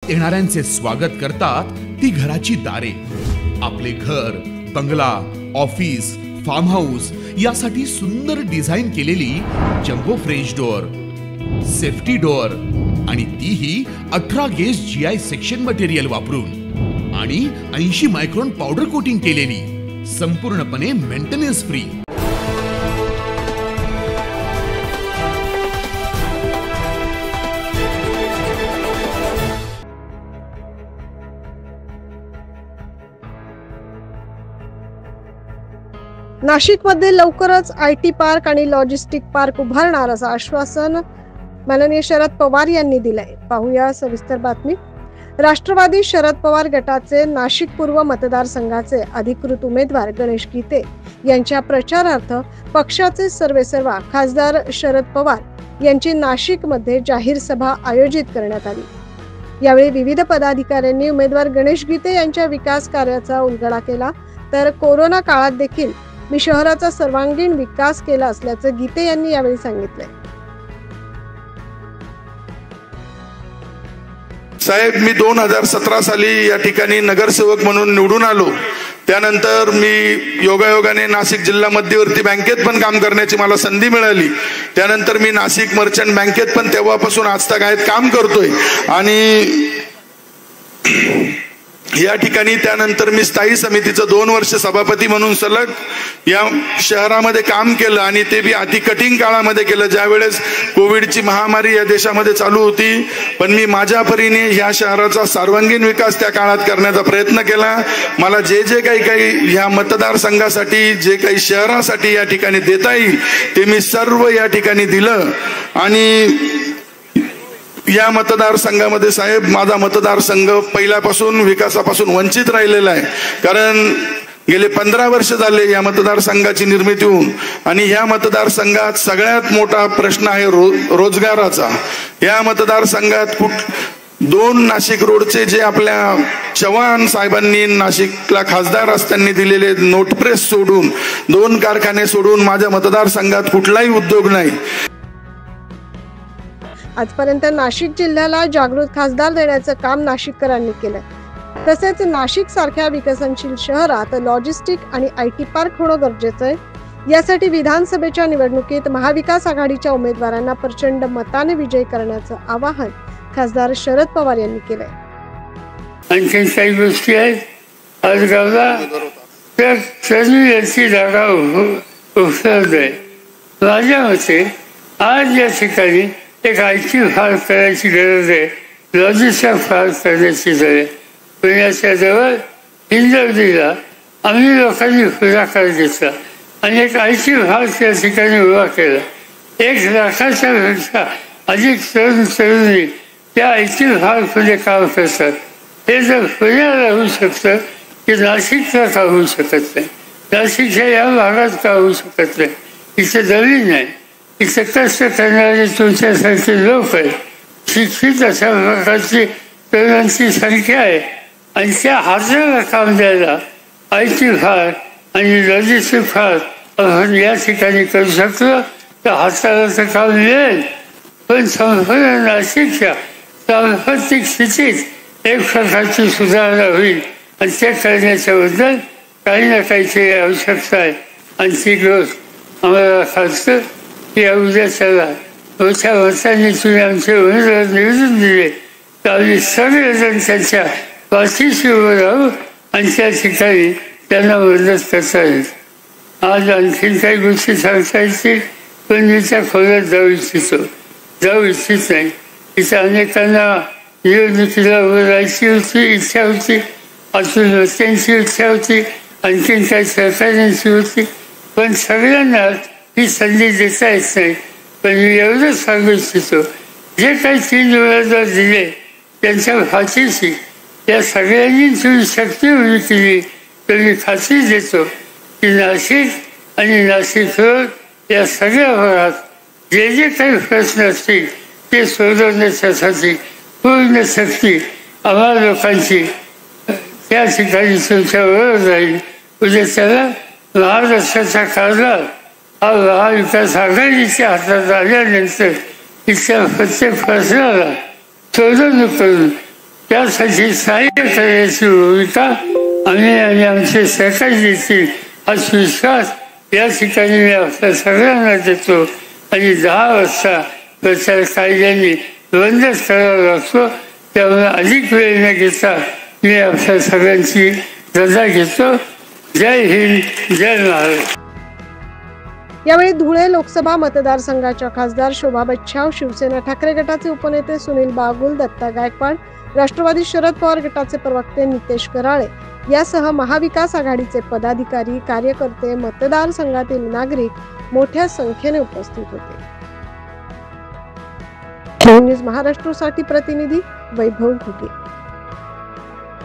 येणाऱ्यांचे स्वागत करतात ती घराची दारे. आपले घर, बंगला, ऑफिस, फार्म हाऊस यासाठी सुंदर डिझाईन केलेली jumbo French door, safety door आणि तीही 18 गेज GI सेक्शन मटेरियल वापरून आणि 80 मायक्रॉन पावडर कोटिंग केलेली, संपूर्णपणे मेंटेनन्स फ्री. नाशिकमध्ये लवकरच IT पार्क आणि लॉजिस्टिक पार्क उभारणार असं आश्वासन माननीय शरद पवार यांनी दिलंय. पाहूया सविस्तर बातमी. राष्ट्रवादी शरद पवार गटाचे नाशिक पूर्व मतदारसंघाचे अधिकृत उमेदवार गणेश गीते यांच्या प्रचारार्थ पक्षाचे सर्वेसर्वा खासदार शरद पवार यांची नाशिकमध्ये जाहीर सभा आयोजित करण्यात आली. यावेळी विविध पदाधिकाऱ्यांनी उमेदवार गणेश गीते यांच्या विकास कार्याचा उलगडा केला. तर कोरोना काळात देखील मी शहराचा सर्वांगीण विकास केला असल्याचं गीते यांनी यावेळी सांगितलंय. साहेब, मी 2017 साली या ठिकाणी नगरसेवक म्हणून निवडून आलो. त्यानंतर मी योगायोगाने नाशिक जिल्हा मध्यवर्ती बँकेत पण काम करण्याची मला संधी मिळाली. त्यानंतर मी नाशिक मर्चंट बँकेत पण तेव्हापासून आजतागायत काम करतोय आणि या ठिकाणी त्यानंतर मी स्थायी समितीचं 2 वर्ष सभापती म्हणून सलग या शहरामध्ये काम केलं आणि ते बी अति कठीण काळामध्ये केलं, ज्यावेळेस कोविडची महामारी या देशामध्ये चालू होती. पण मी माझ्या परीने ह्या शहराचा सर्वांगीण विकास त्या काळात करण्याचा प्रयत्न केला. मला जे काही ह्या मतदारसंघासाठी जे काही शहरासाठी या ठिकाणी देता येईल ते मी सर्व या ठिकाणी दिलं. आणि या मतदारसंघामध्ये साहेब, माझा मतदारसंघ पहिल्यापासून विकासापासून वंचित राहिलेला आहे. कारण गेले 15 वर्ष झाले या मतदारसंघाची निर्मिती होऊन आणि ह्या मतदारसंघात सगळ्यात मोठा प्रश्न आहे रोजगाराचा. या मतदारसंघात 2 नाशिक रोडचे जे आपल्या चव्हाण साहेबांनी नाशिकला खासदार असताना दिलेले नोट प्रेस सोडून 2 कारखाने सोडून माझ्या मतदारसंघात कुठलाही उद्योग नाही. आजपर्यंत नाशिक जिल्ह्याला जागृत खासदार देण्याचं काम नाशिककरांनी केलंय. तसेच नाशिक सारख्या विकसनशील शहरात लॉजिस्टिक आणि IT पार्क होणं गरजेचं आहे. यासाठी विधानसभेच्या निवडणुकीत महाविकास आघाडीच्या उमेदवारांना प्रचंड मताने विजयी करण्याचं आवाहन खासदार शरद पवार यांनी केलंय. आणखी काही गोष्टी आहेत आज गावला तर याची जागा उपलब्ध आहे. माझ्या मते आज या ठिकाणी एक IT पार्क करायची गरज आहे, लॉजिस्टिक पार्क करण्याची गरज आहे. पुण्याच्या जवळ हिंजवडीला आम्ही लोकांनी पुढाकार घेतला आणि एक IT पार्क या ठिकाणी उभा केला. 1 लाखाच्या पेक्षा अधिक तरुणी त्या IT पार्कमध्ये काम करतात. हे जर पुण्याला होऊ शकतं की नाशिकला का होऊ शकत नाही, नाशिकच्या या भागात का होऊ शकत नाही. इथे जमीन नाही, इथे कष्ट करणारे तुमच्यासारखे लोक आहेत, शिक्षित अशा प्रकारची तरुणांची संख्या आहे आणि त्या हाताला काम द्यायला IT पार्क आणि लॉजिस्टिक पार्क आपण या ठिकाणी करू शकतो तर हाताला तर काम मिळेल. पण संपूर्ण नाशिकच्या सांस्कृतिक स्थितीत एक प्रकारची सुधारणा होईल आणि ते करण्याच्याबद्दल काही ना काहीतरी आवश्यकता आहे. आणि ती गोष्ट आम्हाला खासतं या उद्याच्याला मोठ्या मतांनी तुम्ही आमचे उमेदवार निवडून दिले तर आम्ही सगळेजण त्यांच्या पाठीशी उभं राहू आणि त्या ठिकाणी त्यांना मदत करता येईल. आज आणखीन काही गोष्टी सांगता येतील पण मी त्या खोल्यात जाऊ इच्छित नाही. इथे अनेकांना निवडणुकीला उभं राहायची होती, इच्छा होती, अजून त्यांची इच्छा होती, आणखीन काही सहकार्यांची होती, पण सगळ्यांना ही संधी देता येत नाही. पण मी एवढंच सांगू इच्छितो, जे काही 3 उमेदवार दिले त्यांच्या फाशीशी या सगळ्यांनी तुम्ही शक्ती उभी केली तर मी खात्री देतो की नाशिक आणि नाशिक रोड या सगळ्या भागात जे काही प्रश्न असतील ते सोडवण्यासाठी पूर्ण शक्ती आम्हा लोकांची त्या ठिकाणी तुमच्याबरोबर राहील. उद्या त्याला महाराष्ट्राचा कारभार हा महाविकास आघाडीच्या हातात आल्यानंतर इथल्या प्रत्येक प्रश्नाला सोडवणूक करून त्यासाठी सहाय्य करण्याची भूमिका आम्ही आणि आमचे सहकारी देतील हाच विश्वास या ठिकाणी मी आपल्या सगळ्यांना देतो. आणि 10 वाजता प्रचार कायद्याने बंदच करावा लागतो, त्यामुळे अधिक वेळ न घेता मी आपल्या सगळ्यांची रजा घेतो. जय हिंद, जय महाराष्ट्र. यावेळी धुळे लोकसभा मतदारसंघाच्या खासदार शोभा बच्छाव, शिवसेना ठाकरे गटाचे उपनेते सुनील बागुल, दत्ता गायकवाड, राष्ट्रवादी शरद पवार गटाचे प्रवक्ते नितेश कराळे यासह महाविकास आघाडीचे पदाधिकारी, कार्यकर्ते, मतदारसंघातील नागरिक मोठ्या संख्येने उपस्थित होते. न्यूज महाराष्ट्रसाठी प्रतिनिधी वैभव घुगे.